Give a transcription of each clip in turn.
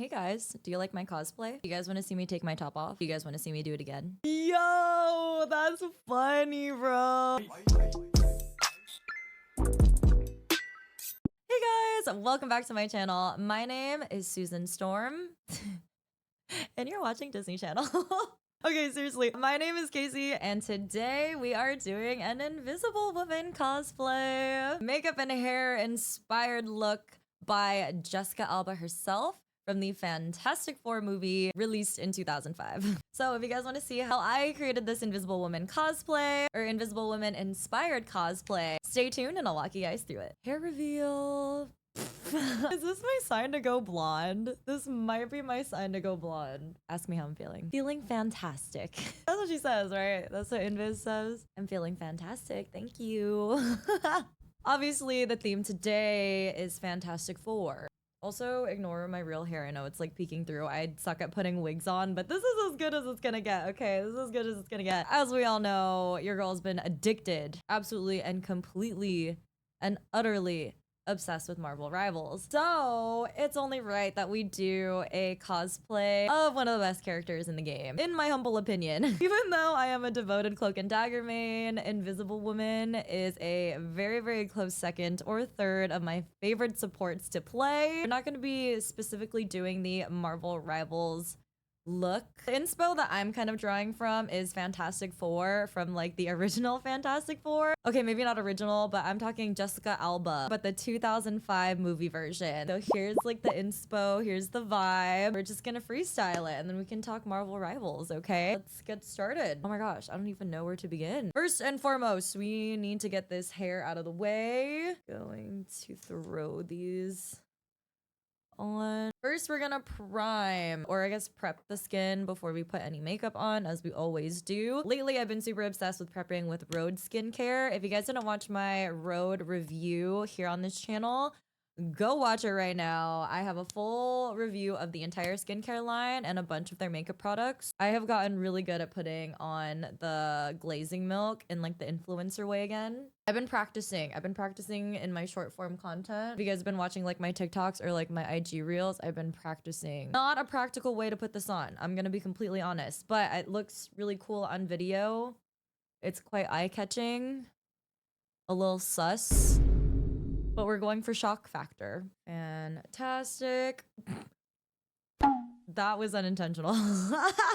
Hey guys, do you like my cosplay? Do you guys want to see me take my top off? Do you guys want to see me do it again? Yo, that's funny, bro. Hey guys, welcome back to my channel. My name is Susan Storm, and you're watching Disney Channel. Okay, seriously, my name is Kaycee, and today we are doing an Invisible Woman cosplay. Makeup and hair inspired look by Jessica Alba herself from the Fantastic Four movie released in 2005. So if you guys want to see how I created this Invisible Woman cosplay or Invisible Woman inspired cosplay, stay tuned and I'll walk you guys through it. Hair reveal. Is this my sign to go blonde? This might be my sign to go blonde. Ask me how I'm feeling. Feeling fantastic. That's what she says, right? That's what Invis says. I'm feeling fantastic. Thank you. Obviously, the theme today is Fantastic Four. Also, ignore my real hair. I know it's like peeking through. I suck at putting wigs on, but this is as good as it's gonna get, okay? This is as good as it's gonna get. As we all know, your girl's been addicted, absolutely and completely and utterly obsessed with Marvel Rivals. So it's only right that we do a cosplay of one of the best characters in the game, in my humble opinion. Even though I am a devoted Cloak and Dagger main, Invisible Woman is a very, very close second or third of my favorite supports to play. We're not going to be specifically doing the Marvel Rivals look. The inspo that I'm kind of drawing from is Fantastic Four from like the original Fantastic Four. Okay, maybe not original, but I'm talking Jessica Alba, but the 2005 movie version. So here's like the inspo, here's the vibe. We're just gonna freestyle it and then we can talk Marvel Rivals, okay? Let's get started. Oh my gosh, I don't even know where to begin. First and foremost, we need to get this hair out of the way. Going to throw these on. First, we're gonna prime, or I guess prep the skin before we put any makeup on, as we always do. Lately, I've been super obsessed with prepping with Rhode skincare. If you guys didn't watch my Rhode review here on this channel, go watch it right now. I have a full review of the entire skincare line and a bunch of their makeup products. I have gotten really good at putting on the glazing milk in like the influencer way again. I've been practicing in my short form content. If you guys have been watching like my TikToks or like my IG reels, I've been practicing. Not a practical way to put this on, I'm gonna be completely honest, but it looks really cool on video. It's quite eye-catching, a little sus, but we're going for shock factor. Fantastic. That was unintentional.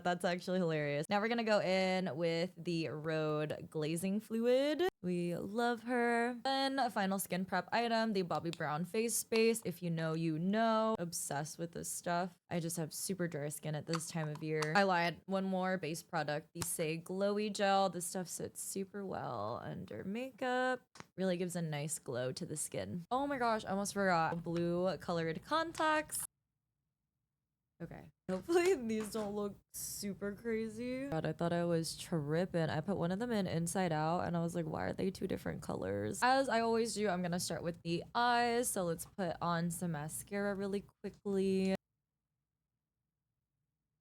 That's actually hilarious. Now we're gonna go in with the Rhode glazing fluid. We love her. Then a final skin prep item, the Bobbi Brown face base. If you know, you know. Obsessed with this stuff. I just have super dry skin at this time of year. I lied. One more base product, the Say Glowy Gel. This stuff sits super well under makeup. Really gives a nice glow to the skin. Oh my gosh, I almost forgot. Blue colored contacts. Okay, hopefully these don't look super crazy. God, I thought I was tripping. I put one of them in inside out and I was like, why are they two different colors? As I always do, I'm gonna start with the eyes. So let's put on some mascara really quickly.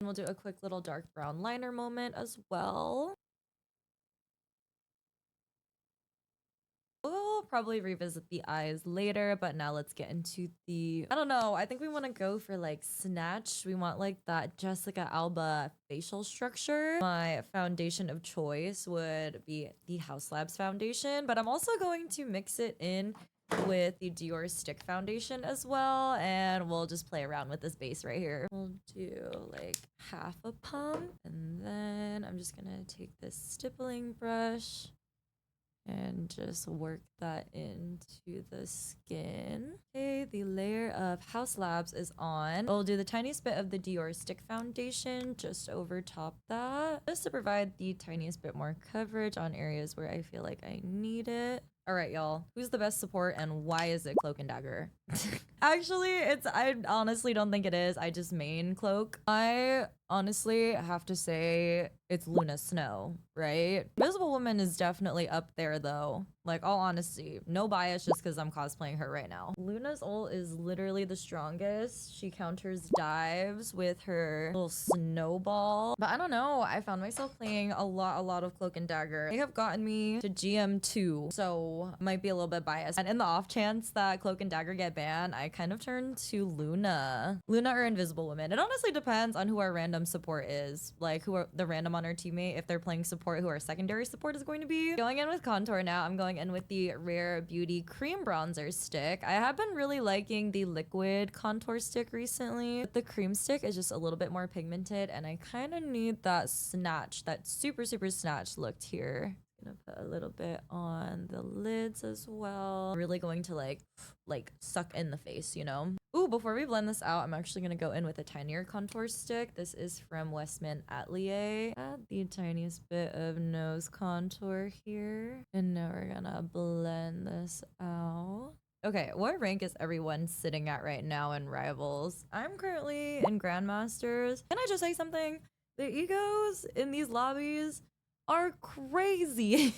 We'll do a quick little dark brown liner moment as well. We'll probably revisit the eyes later, but now let's get into the, I don't know, I think we want to go for like snatch. We want like that Jessica Alba facial structure. My foundation of choice would be the House Labs foundation, but I'm also going to mix it in with the Dior stick foundation as well, and we'll just play around with this base right here. We'll do like half a pump, and then I'm just gonna take this stippling brush and just work that into the skin. Okay, the layer of House Labs is on. We'll do the tiniest bit of the Dior stick foundation just over top that, just to provide the tiniest bit more coverage on areas where I feel like I need it. All right, y'all, who's the best support and why is it Cloak and Dagger? Actually, I honestly don't think it is. I just main Cloak. I honestly have to say it's Luna Snow, right? Invisible Woman is definitely up there though. Like, all honesty, no bias just because I'm cosplaying her right now. Luna's ult is literally the strongest. She counters dives with her little snowball. But I don't know. I found myself playing a lot of Cloak and Dagger. They have gotten me to GM2, so might be a little bit biased. And in the off chance that Cloak and Dagger get banned, I kind of turn to Luna. Luna or Invisible Woman. It honestly depends on who our random support is. Like, who are the random on our teammate, if they're playing support, who our secondary support is going to be. Going in with Contour now, I'm going in with the Rare Beauty Cream Bronzer stick. I have been really liking the liquid contour stick recently. But the cream stick is just a little bit more pigmented, and I kind of need that snatch, that super snatch look here. Gonna put a little bit on the lids as well. Really going to like suck in the face, you know? Ooh, before we blend this out, I'm actually gonna go in with a tinier contour stick. This is from Westman Atelier. Add the tiniest bit of nose contour here. And now we're gonna blend this out. Okay, what rank is everyone sitting at right now in Rivals? I'm currently in Grandmasters. Can I just say something? The egos in these lobbies are crazy.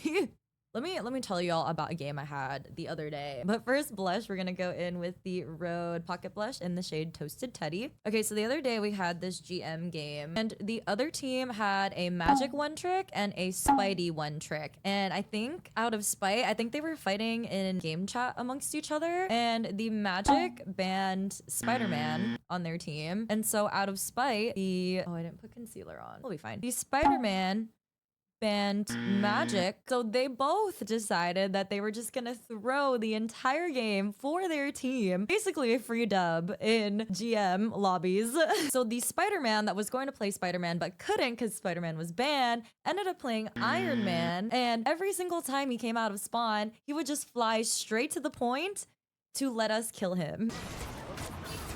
Let me tell y'all about a game I had the other day. But first blush, we're gonna go in with the Rhode Pocket Blush in the shade Toasted Teddy. Okay, so the other day we had this GM game, and the other team had a magic one trick and a Spidey one trick. And I think out of spite, I think they were fighting in game chat amongst each other, and the magic banned Spider-Man on their team. And so out of spite, I didn't put concealer on. We'll be fine. The Spider-Man banned magic, so they both decided that they were just gonna throw the entire game for their team, basically a free dub in GM lobbies. So the Spider-Man that was going to play Spider-Man but couldn't because Spider-Man was banned ended up playing Iron Man, and every single time he came out of spawn, he would just fly straight to the point to let us kill him.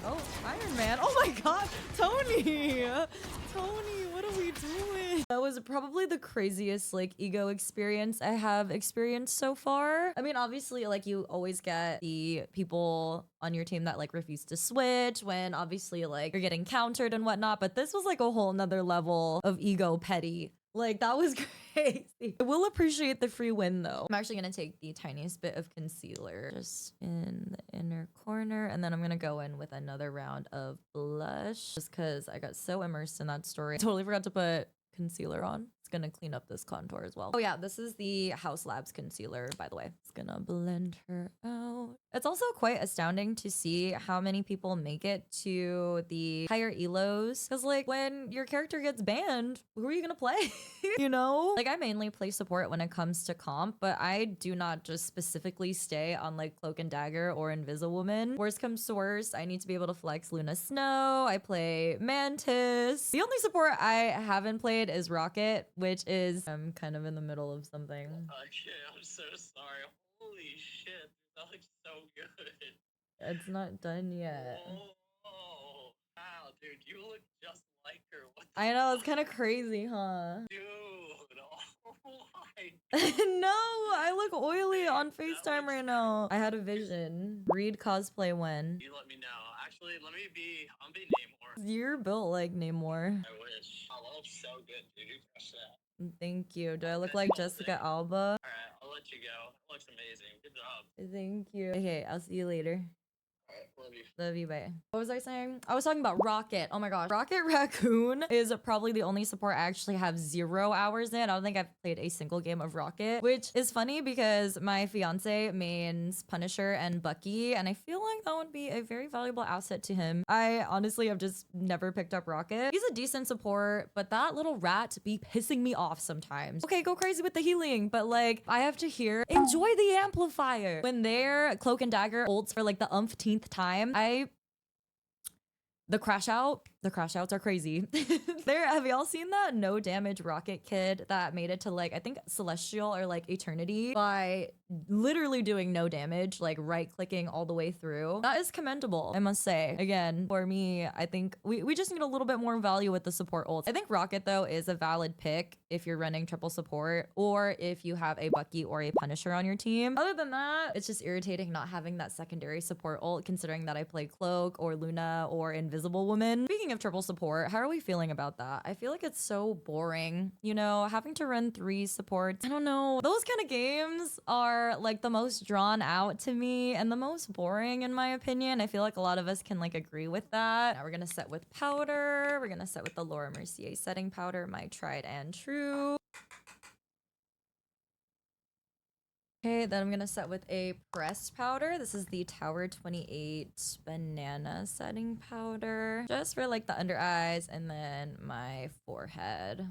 Oh, Iron Man. Oh my god, Tony, what are we doing? That was probably the craziest like ego experience I have experienced so far. I mean, obviously, like, you always get the people on your team that like refuse to switch when obviously like you're getting countered and whatnot, but this was like a whole nother level of ego petty. Like, that was crazy. I will appreciate the free win though. I'm actually gonna take the tiniest bit of concealer just in the inner corner, and then I'm gonna go in with another round of blush just because I got so immersed in that story. I totally forgot to put concealer on. It's gonna clean up this contour as well. Oh yeah, this is the House Labs concealer, by the way. It's gonna blend her out. It's also quite astounding to see how many people make it to the higher elos, because like when your character gets banned, who are you gonna play? You know, like I mainly play support when it comes to comp, but I do not just specifically stay on like Cloak and Dagger or Invisible Woman. Worst comes to worst, I need to be able to flex Luna Snow. I play Mantis. The only support I haven't played is Rocket, which is I'm kind of in the middle of something. Shit, I'm so sorry. Holy shit, that looks so good. It's not done yet. Oh, wow, dude, you look just like her. What the I know, it's fuck? kind of crazy, huh? Dude, oh my No, I look oily on That FaceTime looks right now. I had a vision. Read cosplay when. You let me know. Actually, I'm being Namor. You're built like Namor. I wish. Oh, that looks so good, dude. You crushed that. Thank you. Do I look like Jessica Alba? Alright, I'll let you go. It looks amazing. Good job. Thank you. Okay, I'll see you later. Alright, love you. Love you, bye. What was I saying? I was talking about Rocket. Oh my gosh. Rocket Raccoon is probably the only support I actually have 0 hours in. I don't think I've played a single game of Rocket, which is funny because my fiance mains Punisher and Bucky, and I feel like that would be a very valuable asset to him. I honestly have just never picked up Rocket. He's a decent support, but that little rat be pissing me off sometimes. Okay, go crazy with the healing, but like I have to hear enjoy the amplifier when their Cloak and Dagger ults for like the umpteenth time. The crash outs are crazy. Have y'all seen that no damage Rocket kid that made it to like, I think Celestial or like Eternity by literally doing no damage, like right clicking all the way through? That is commendable, I must say. Again, for me, I think we just need a little bit more value with the support ults. I think Rocket though is a valid pick if you're running triple support or if you have a Bucky or a Punisher on your team. Other than that, it's just irritating not having that secondary support ult, considering that I play Cloak or Luna or Invisible Woman. Speaking Speaking of triple support, how are we feeling about that? I feel like it's so boring, you know, having to run 3 supports. I don't know. Those kind of games are like the most drawn out to me and the most boring in my opinion. I feel like a lot of us can like agree with that. Now we're gonna set with powder. We're gonna set with the Laura Mercier setting powder, my tried and true. Okay, then I'm gonna set with a pressed powder. This is the Tower 28 banana setting powder. Just for like the under eyes and then my forehead.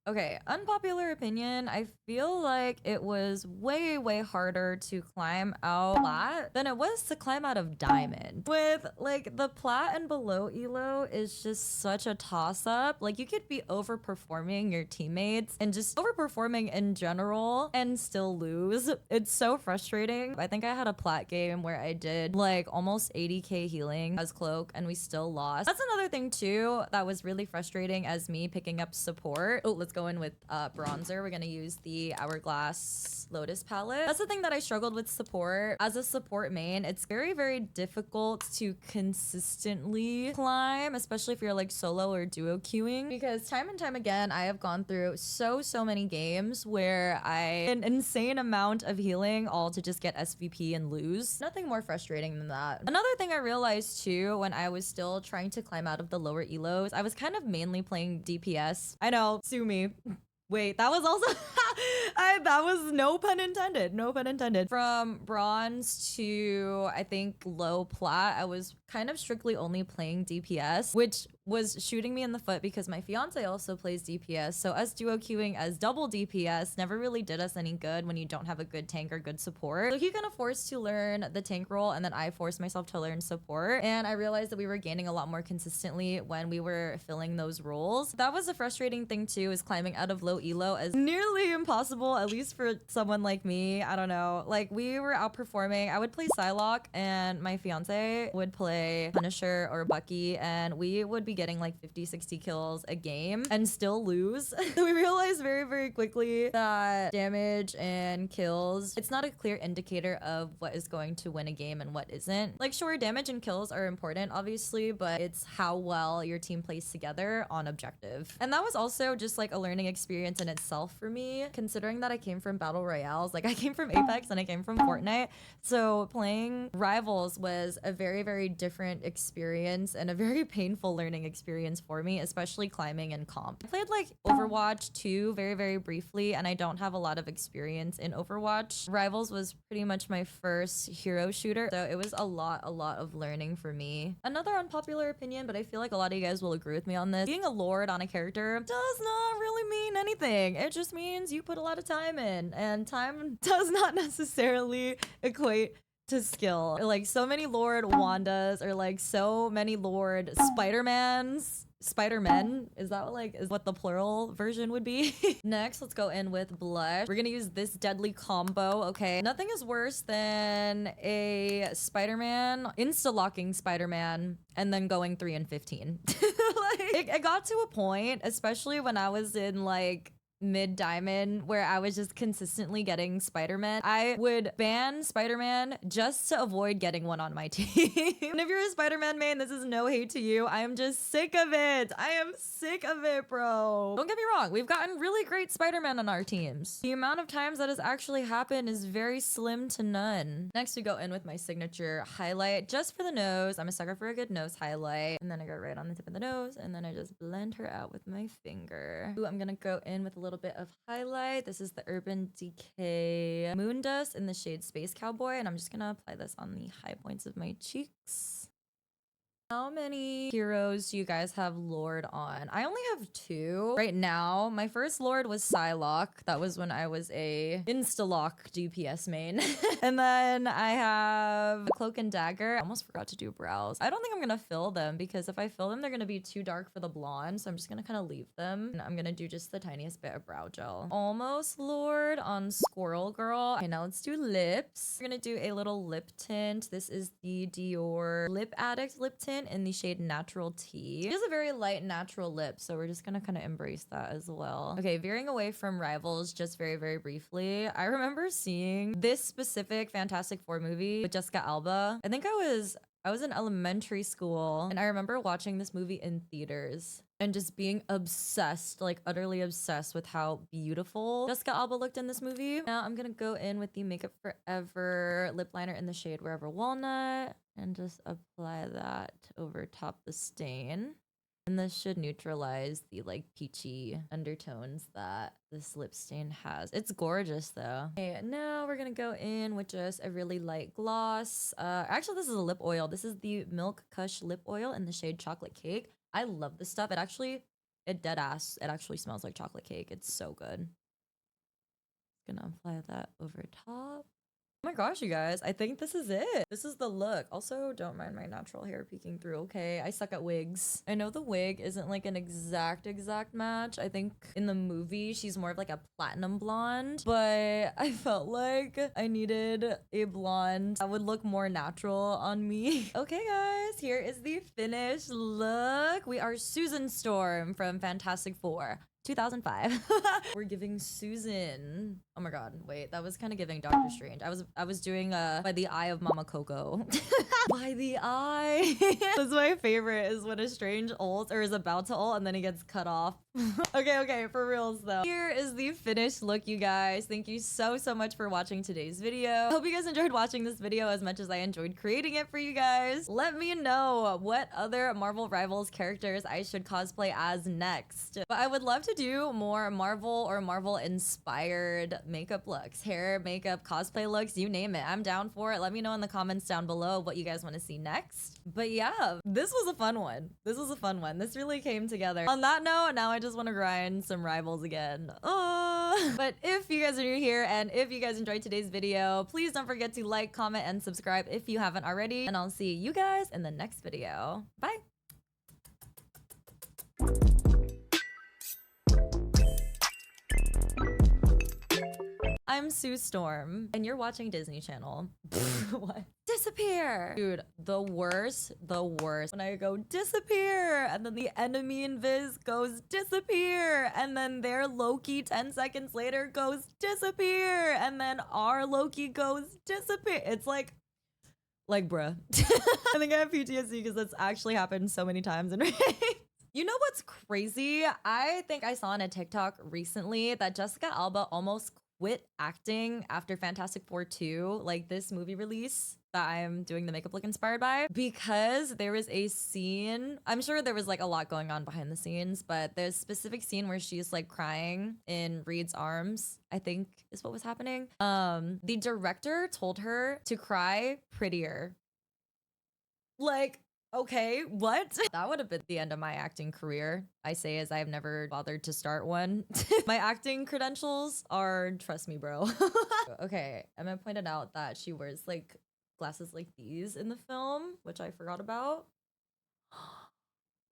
Okay, unpopular opinion. I feel like it was way harder to climb out plat than it was to climb out of diamond. With like the plat and below elo is just such a toss up. Like you could be overperforming your teammates and just overperforming in general and still lose. It's so frustrating. I think I had a plat game where I did like almost 80k healing as cloak and we still lost. That's another thing too that was really frustrating as me picking up support. Oh, let's go in with bronzer. We're gonna use the Hourglass Lotus palette. That's the thing that I struggled with support. As a support main, it's very difficult to consistently climb, especially if you're like solo or duo queuing, because time and time again, I have gone through so many games where an insane amount of healing all to just get SVP and lose. Nothing more frustrating than that. Another thing I realized too when I was still trying to climb out of the lower elos, I was kind of mainly playing DPS. I know, sue me. Wait, that was also that was no pun intended. No pun intended. From bronze to I think low plat, I was kind of strictly only playing DPS, which was shooting me in the foot because my fiance also plays DPS. So us duo queuing as double DPS never really did us any good when you don't have a good tank or good support. So he kind of forced to learn the tank role and then I forced myself to learn support. And I realized that we were gaining a lot more consistently when we were filling those roles. That was a frustrating thing too, is climbing out of low elo is nearly impossible, at least for someone like me. I don't know. Like we were outperforming. I would play Psylocke and my fiance would play Punisher or Bucky and we would be getting like 50-60 kills a game and still lose. So we realized very quickly that damage and kills, it's not a clear indicator of what is going to win a game and what isn't. Like sure, damage and kills are important obviously, but it's how well your team plays together on objective. And that was also just like a learning experience in itself for me, considering that I came from battle royales. Like I came from Apex and I came from Fortnite, so playing Rivals was a very different experience and a very painful learning experience for me, especially climbing and comp. I played like Overwatch 2 very briefly and I don't have a lot of experience in Overwatch. Rivals was pretty much my first hero shooter, so it was a lot of learning for me. Another unpopular opinion, but I feel like a lot of you guys will agree with me on this, being a lord on a character does not really mean anything. It just means you put a lot of time in, and time does not necessarily equate to skill. Like so many Lord Wandas or like so many Lord Spider-Mans. Spider-Men, is that like is what the plural version would be? Next, let's go in with blush. We're gonna use this deadly combo. Okay, nothing is worse than a Spider-Man insta-locking Spider-Man and then going 3 and 15. Like it got to a point, especially when I was in like mid diamond, where I was just consistently getting Spider-Man. I would ban Spider-Man just to avoid getting one on my team. And if you're a Spider-Man main, this is no hate to you. I am just sick of it. I am sick of it, bro. Don't get me wrong, we've gotten really great Spider-Man on our teams. The amount of times that has actually happened is very slim to none. Next, we go in with my signature highlight just for the nose. I'm a sucker for a good nose highlight. And then I go right on the tip of the nose and then I just blend her out with my finger. Ooh, I'm gonna go in with a little bit of highlight. This is the Urban Decay Moon Dust in the shade Space Cowboy, and I'm just gonna apply this on the high points of my cheeks. How many heroes do you guys have Lord on? I only have 2 right now. My first Lord was Psylocke. That was when I was a insta-lock DPS main. And then I have Cloak and Dagger. I almost forgot to do brows. I don't think I'm gonna fill them because if I fill them, they're gonna be too dark for the blonde. So I'm just gonna kind of leave them. And I'm gonna do just the tiniest bit of brow gel. Almost Lord on Squirrel Girl. Okay, now let's do lips. We're gonna do a little lip tint. This is the Dior Lip Addict lip tint in the shade Natural Tea. It is a very light natural lip, so we're just gonna kind of embrace that as well. Okay, veering away from Rivals just very briefly. I remember seeing this specific Fantastic Four movie with Jessica Alba. I think I was I was in elementary school and I remember watching this movie in theaters and just being obsessed, like utterly obsessed with how beautiful Jessica Alba looked in this movie. Now I'm gonna go in with the Makeup Forever lip liner in the shade Wherever Walnut and just apply that over top the stain. And this should neutralize the like peachy undertones that this lip stain has. It's gorgeous though. Okay, now we're gonna go in with just a really light gloss. Actually, this is a lip oil. This is the Milk Kush lip oil in the shade Chocolate Cake. I love this stuff. It dead ass. It actually smells like chocolate cake. It's so good. Gonna apply that over top. Oh my gosh, you guys, I think this is it. This is the look. Also, don't mind my natural hair peeking through, okay? I suck at wigs. I know the wig isn't like an exact match. I think in the movie, she's more of like a platinum blonde, but I felt like I needed a blonde that would look more natural on me. Okay, guys, here is the finished look. We are Susan Storm from Fantastic Four. 2005. We're giving Susan. Oh my god, wait, that was kind of giving Doctor Strange. I was doing by the eye of Mama Coco. By the eye. That's my favorite, is when a Strange ults or is about to ult and then he gets cut off. Okay, for reals though. Here is the finished look, you guys. Thank you so much for watching today's video. Hope you guys enjoyed watching this video as much as I enjoyed creating it for you guys. Let me know what other Marvel Rivals characters I should cosplay as next. But I would love to do more Marvel or Marvel inspired makeup looks, hair, makeup, cosplay looks, you name it. I'm down for it. Let me know in the comments down below what you guys want to see next. But yeah, this was a fun one. This really came together. On that note, now I just want to grind some Rivals again. But if you guys are new here and if you guys enjoyed today's video, please don't forget to like, comment, and subscribe if you haven't already. And I'll see you guys in the next video. Bye. I'm Sue Storm, and you're watching Disney Channel. What? Disappear! Dude, the worst. When I go disappear, and then the enemy invis goes disappear, and then their Loki 10 seconds later goes disappear, and then our Loki goes disappear. It's like bruh. I think I have PTSD because that's actually happened so many times in Rivals. You know what's crazy? I think I saw on a TikTok recently that Jessica Alba almost quit acting after Fantastic Four 2, like this movie release that I'm doing the makeup look inspired by, because there was a scene, I'm sure there was like a lot going on behind the scenes, but there's a specific scene where she's like crying in Reed's arms, I think is what was happening. The director told her to cry prettier. Like, okay, what? That would have been the end of my acting career. I say as I have never bothered to start one. My acting credentials are, trust me, bro. Okay, Emma pointed out that she wears like glasses like these in the film, which I forgot about.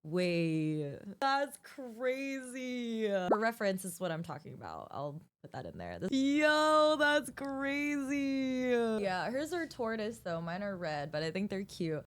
Wait, that's crazy. For reference is what I'm talking about. I'll put that in there. Yo, that's crazy. Yeah, hers are tortoise though. Mine are red, but I think they're cute.